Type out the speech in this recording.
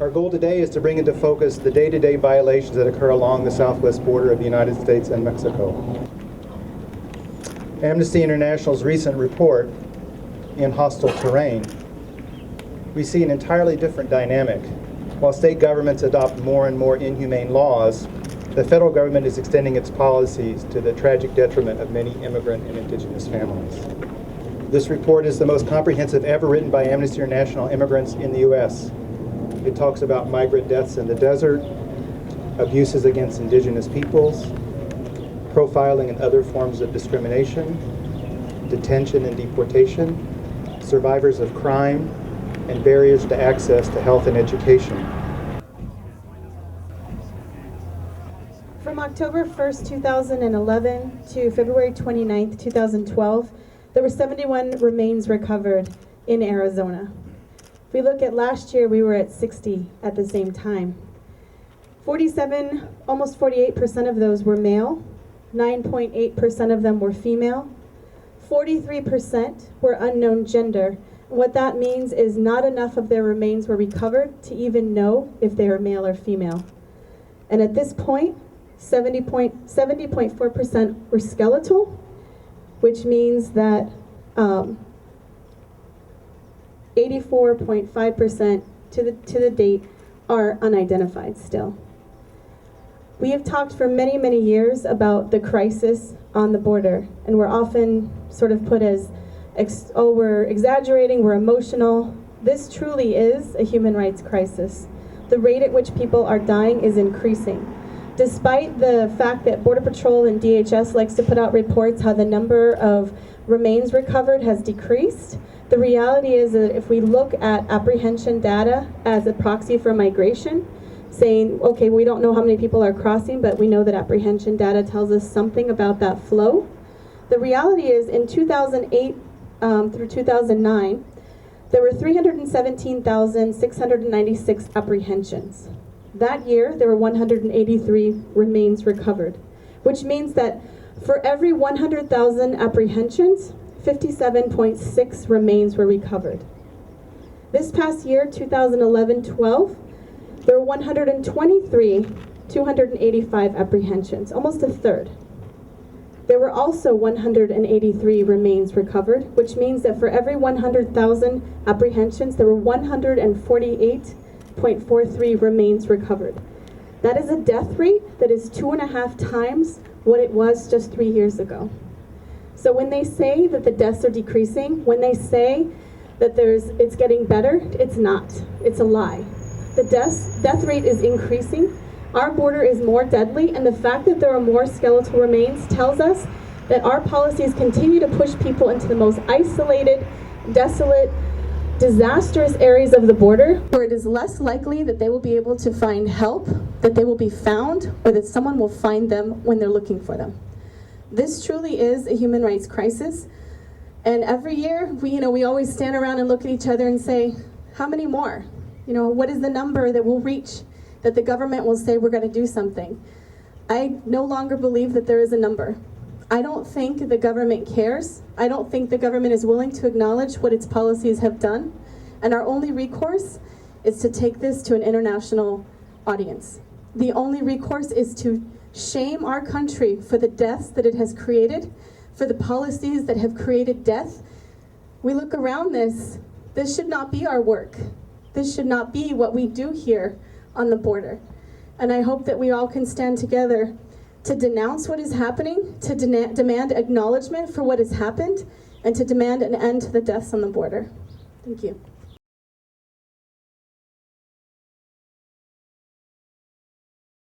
Our goal today is to bring into focus the day-to-day violations that occur along the southwest border of the United States and Mexico. Amnesty International's recent report, In Hostile Terrain, we see an entirely different dynamic. While state governments adopt more and more inhumane laws, the federal government is extending its policies to the tragic detriment of many immigrant and indigenous families. This report is the most comprehensive ever written by Amnesty International immigrants in the U.S. It talks about migrant deaths in the desert, abuses against indigenous peoples, profiling and other forms of discrimination, detention and deportation, survivors of crime, and barriers to access to health and education. From October 1st, 2011 to February 29th, 2012, there were 71 remains recovered in Arizona. If we look at last year, we were at 60 at the same time. 47, almost 48% of those were male, 9.8% of them were female, 43% were unknown gender. What that means is not enough of their remains were recovered to even know if they are male or female. And at this point, 70.4% were skeletal, which means that 84.5% to the date are unidentified still. We have talked for many, many years about the crisis on the border, and we're often sort of put as, oh, we're exaggerating, we're emotional. This truly is a human rights crisis. The rate at which people are dying is increasing. Despite the fact that Border Patrol and DHS likes to put out reports how the number of remains recovered has decreased, the reality is that if we look at apprehension data as a proxy for migration, saying, okay, we don't know how many people are crossing, but we know that apprehension data tells us something about that flow. The reality is in 2008 through 2009, there were 317,696 apprehensions. That year, there were 183 remains recovered, which means that for every 100,000 apprehensions, 57.6 remains were recovered. This past year, 2011-12, there were 123, 285 apprehensions, almost a third. There were also 183 remains recovered, which means that for every 100,000 apprehensions, there were 148.43 remains recovered. That is a death rate that is 2.5 times what it was just 3 years ago. So when they say that the deaths are decreasing, when they say that it's getting better, it's not. It's a lie. The death rate is increasing. Our border is more deadly, and the fact that there are more skeletal remains tells us that our policies continue to push people into the most isolated, desolate, disastrous areas of the border, where it is less likely that they will be able to find help, that they will be found, or that someone will find them when they're looking for them. This truly is a human rights crisis, and every year we always stand around and look at each other and say, how many more? What is the number that we'll reach, that the government will say we're going to do something? I no longer believe that there is a number. I don't think the government cares. I don't think the government is willing to acknowledge what its policies have done. And our only recourse is to take this to an international audience. The only recourse is to shame our country for the deaths that it has created, for the policies that have created death. We look around this should not be our work. This should not be what we do here on the border. And I hope that we all can stand together to denounce what is happening, to demand acknowledgement for what has happened, and to demand an end to the deaths on the border. Thank you.